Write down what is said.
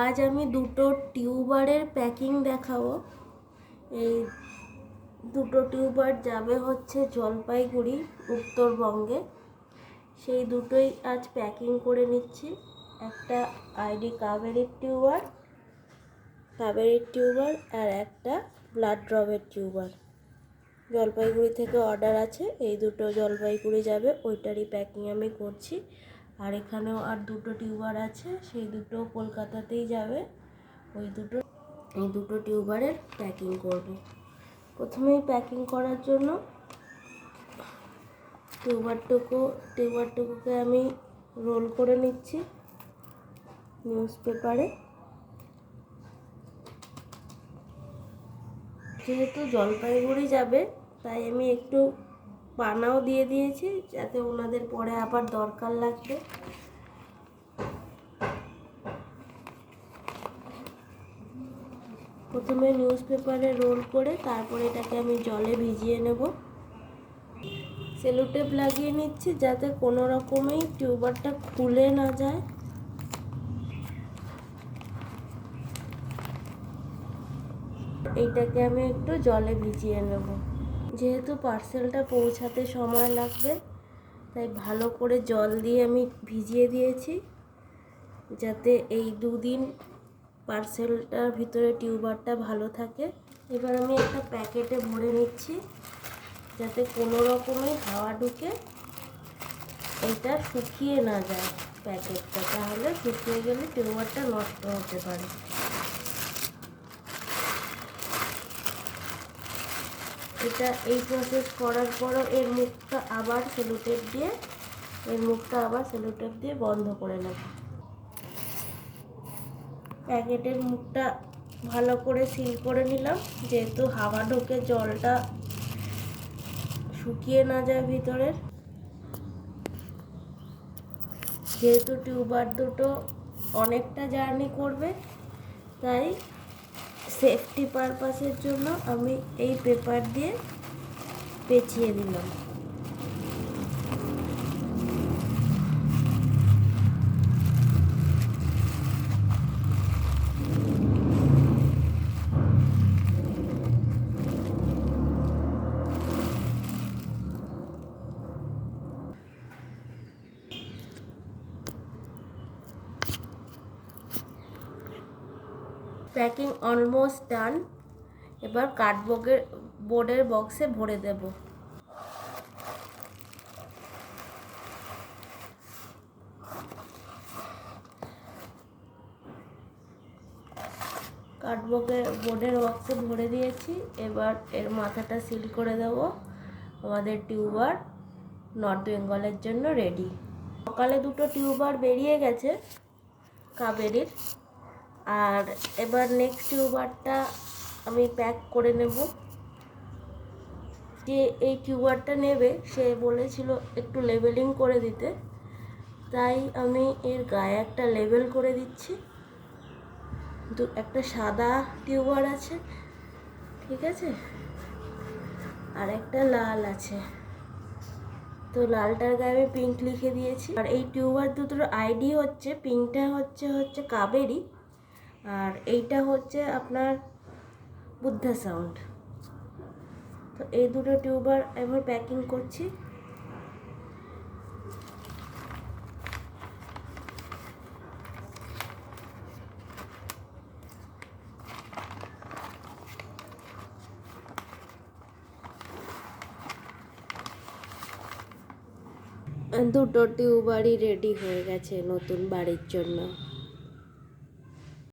আজ আমি দুটো টিউবারের প্যাকিং দেখাবো। এই দুটো টিউবার যাবে হচ্ছে জলপাইগুড়ি, উত্তরবঙ্গে। সেই দুটোই আজ প্যাকিং করে নিচ্ছি। একটা আইডি কাবেরীর টিউবার আর একটা ব্লাড ড্রপের টিউবার। জলপাইগুড়ি থেকে অর্ডার আছে, এই দুটো জলপাইগুড়ি যাবে, ওইটারই প্যাকিং আমি করছি। আর এখানেও আর দুটো টিউবার আছে, সেই দুটো কলকাতাতেই যাবে। এই দুটো টিউবারের প্যাকিং করব। প্রথমেই প্যাকিং করার জন্য টিউবারটুকুকে আমি রোল করে নিচ্ছি নিউজ পেপারে। যেহেতু জলপাইগুড়ি যাবে তাই আমি একটু পানাও দিয়ে দিয়েছি, যাতে ওনাদের পরে আবার দরকার লাগবে। প্রথমে নিউজ পেপারে রোল করে তারপরে এটাকে আমি জলে ভিজিয়ে নেব। সেলো টেপ লাগিয়ে নিচ্ছি যাতে কোনো রকমেই টিউবারটা খুলে না যায়। এইটাকে আমি একটু জলে ভিজিয়ে নেব। যেহেতু পার্সেলটা পৌঁছাতে সময় লাগবে তাই ভালো করে জল দিয়ে আমি ভিজিয়ে দিয়েছি, যাতে এই দুদিন পার্সেলটার ভিতরে টিউবারটা ভালো থাকে। এবার আমি একটা প্যাকেটে ভরে নিচ্ছি যাতে কোনো রকমের হাওয়া ঢুকে এটা শুকিয়ে না যায় প্যাকেটটা, তাহলে শুকিয়ে গেলে টিউবারটা নষ্ট হতে পারে। এই প্রসেস করার পরও এর মুখটা আবার সেলো টেপ দিয়ে বন্ধ করে নেব। প্যাকেটের মুখটা ভালো করে সিল করে নিলাম, যেহেতু হাওয়া ঢোকে জলটা শুকিয়ে না যায় ভিতরের। যেহেতু টিউবার দুটো অনেকটা জার্নি করবে তাই সেফটি পারপাসের জন্য আমি এই পেপার দিয়ে পেঁচিয়ে দিলাম। Packing almost done. এবার কার্ডবোর্ডের বক্সে ভরে দেব। বোর্ডের বক্সে ভরে দিয়েছি। এবার এর মাথাটা সিল করে দেব। আমাদের টিউবার নর্থ বেঙ্গলের জন্য রেডি। সকালে দুটো টিউবার বেরিয়ে গেছে কাবেরীর, আর এবার নেক্সট টিউবারটা আমি প্যাক করে নেব। যে এই টিউবারটা নেবে সে বলেছিল একটু লেবেলিং করে দিতে, তাই আমি এর গায়ে একটা লেবেল করে দিচ্ছি। একটা সাদা টিউবার আছে, ঠিক আছে, আর একটা লাল আছে। তো লালটার গায়ে আমি পিঙ্ক লিখে দিয়েছি। আর এই টিউবার দুটোর আইডি হচ্ছে, পিঙ্কটা হচ্ছে কাবেরী, আর এইটা হচ্ছে আপনার বুদ্ধা সাউন্ড। তো এই দুটো টিউবার আমি প্যাকিং করছি। দুটো টিউবারই রেডি হয়ে গেছে নতুন বাড়ির জন্য।